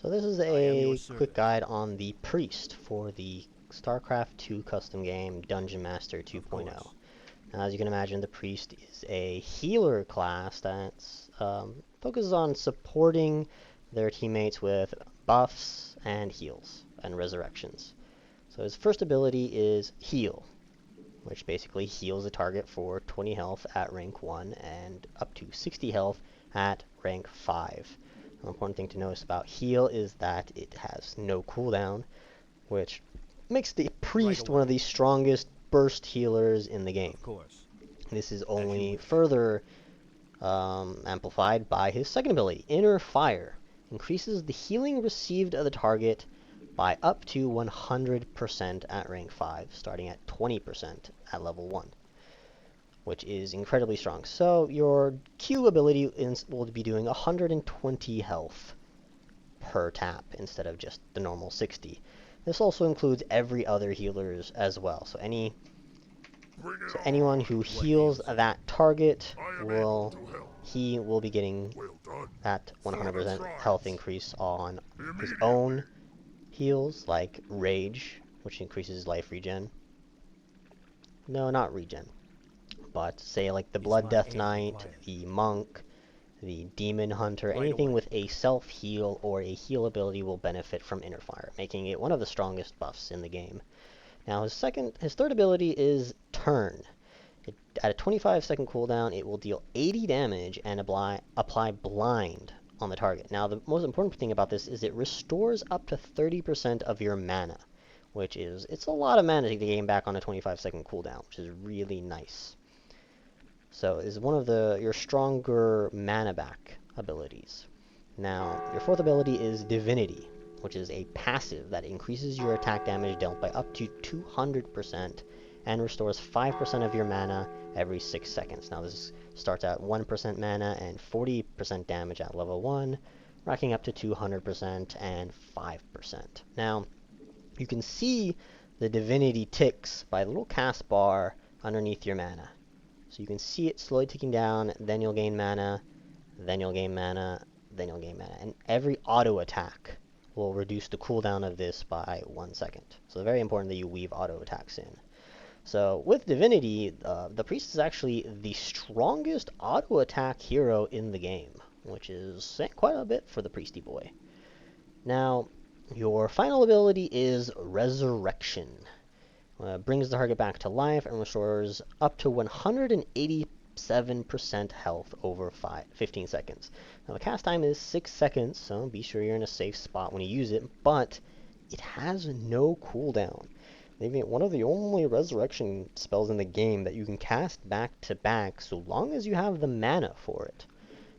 So this is a quick guide on the Priest for the Starcraft 2 custom game Dungeon Master 2.0. Now, as you can imagine, the Priest is a healer class that focuses on supporting their teammates with buffs and heals and resurrections. So his first ability is Heal, which basically heals a target for 20 health at rank 1 and up to 60 health at rank 5. An important thing to notice about Heal is that it has no cooldown, which makes the Priest one of the strongest burst healers in the game. Of course. This is only further amplified by his second ability, Inner Fire. Increases the healing received of the target by up to 100% at rank 5, starting at 20% at level 1, which is incredibly strong. So your Q ability will be doing 120 health per tap instead of just the normal 60. This also includes every other healers as well. So anyone who heals that target will be getting that 100% health increase on his own heals, like Rage, which increases life regen. No, not regen. But say like the Blood Death Knight, the Monk, the Demon Hunter, anything with a self-heal or a heal ability will benefit from Inner Fire, making it one of the strongest buffs in the game. Now his third ability is Turn. At a 25-second cooldown, it will deal 80 damage and apply Blind on the target. Now the most important thing about this is it restores up to 30% of your mana, which is, it's a lot of mana to gain back on a 25-second cooldown, which is really nice. So is one of your stronger mana back abilities. Now, your fourth ability is Divinity, which is a passive that increases your attack damage dealt by up to 200% and restores 5% of your mana every 6 seconds. Now this starts at 1% mana and 40% damage at level 1, racking up to 200% and 5%. Now, you can see the Divinity ticks by the little cast bar underneath your mana. So you can see it slowly ticking down, then you'll gain mana, then you'll gain mana, then you'll gain mana. And every auto attack will reduce the cooldown of this by 1 second. So it's very important that you weave auto attacks in. So with Divinity, the Priest is actually the strongest auto attack hero in the game, which is saying quite a bit for the Priesty boy. Now, your final ability is Resurrection. Brings the target back to life and restores up to 187% health over 15 seconds. Now the cast time is 6 seconds, so be sure you're in a safe spot when you use it, but it has no cooldown. Maybe one of the only resurrection spells in the game that you can cast back to back so long as you have the mana for it.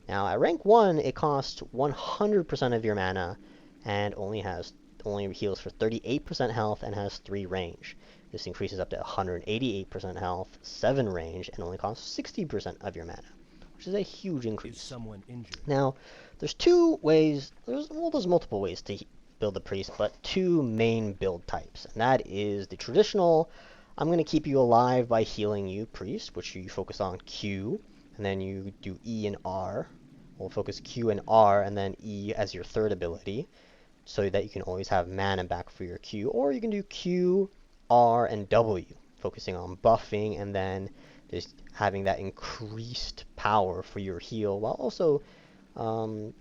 Now at rank 1 it costs 100% of your mana and only heals for 38% health and has 3 range. This increases up to 188% health, 7 range, and only costs 60% of your mana, which is a huge increase. Is someone injured? Now, there's two ways, there's multiple ways to build the Priest, but 2 main build types, and that is the traditional, I'm going to keep you alive by healing you Priest, which you focus on Q, and then you do E and R. We'll focus Q and R, and then E as your third ability, so that you can always have mana back for your Q, or you can do Q, R, and W, focusing on buffing and then just having that increased power for your heal, while also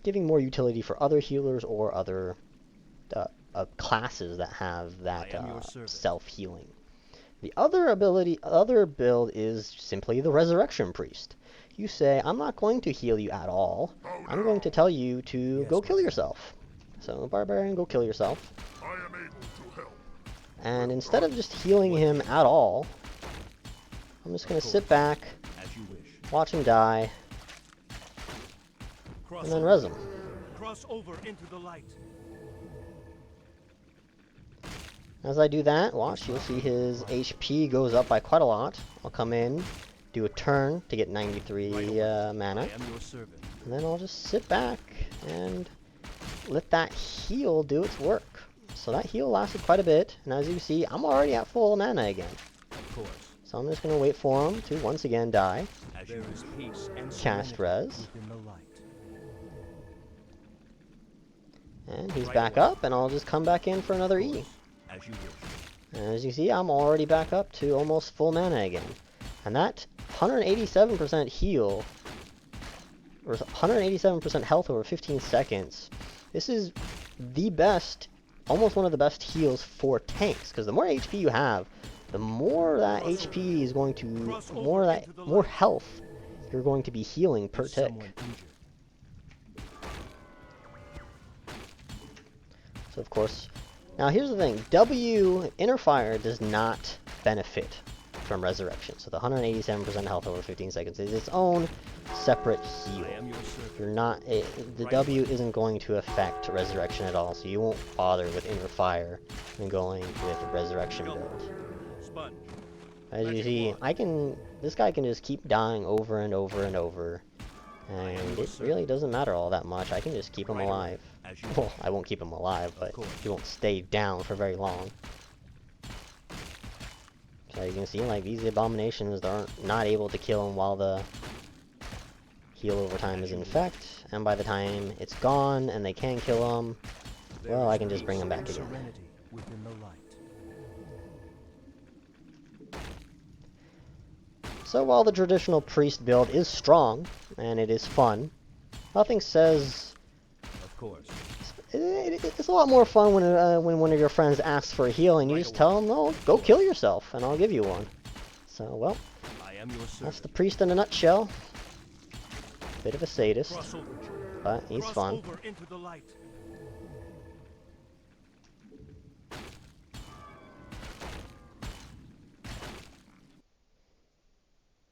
giving more utility for other healers or other classes that have that self-healing. The other build is simply the Resurrection Priest. You say, I'm not going to heal you at all. I'm going to tell you to go kill yourself. So, Barbarian, go kill yourself. I am able to help. And instead of just healing him at all, I'm just going to sit back, watch him die, and then res him. Cross over into the light. As I do that, watch, you'll see his HP goes up by quite a lot. I'll come in, do a turn to get 93 mana, and then I'll just sit back and let that heal do its work. So that heal lasted quite a bit, and as you see, I'm already at full mana again. So I'm just going to wait for him to once again die. Cast res. And he's back up, and I'll just come back in for another E. As you wish. And as you see, I'm already back up to almost full mana again. And that 187% heal, or 187% health over 15 seconds, this is the best, almost one of the best heals for tanks, because the more HP you have, the more that HP is going to, more health you're going to be healing per tick. So of course, now here's the thing, Inner Fire does not benefit from Resurrection. So the 187% health over 15 seconds is its own separate heal. You're not, the W isn't going to affect Resurrection at all, so you won't bother with Inner Fire and going with Resurrection build. As you see, this guy can just keep dying over and over and over, and it really doesn't matter all that much. I can just keep him alive. Well, I won't keep him alive, but he won't stay down for very long. So you can see, like, these abominations are not able to kill him while the heal over time is in effect, and by the time it's gone and they can kill him, well, I can just bring him back again. So while the traditional priest build is strong, and it is fun, nothing says... Of course. It's a lot more fun when one of your friends asks for a heal and you just tell them, no, go kill yourself, and I'll give you one. So, well, that's the priest in a nutshell. Bit of a sadist, but he's fun.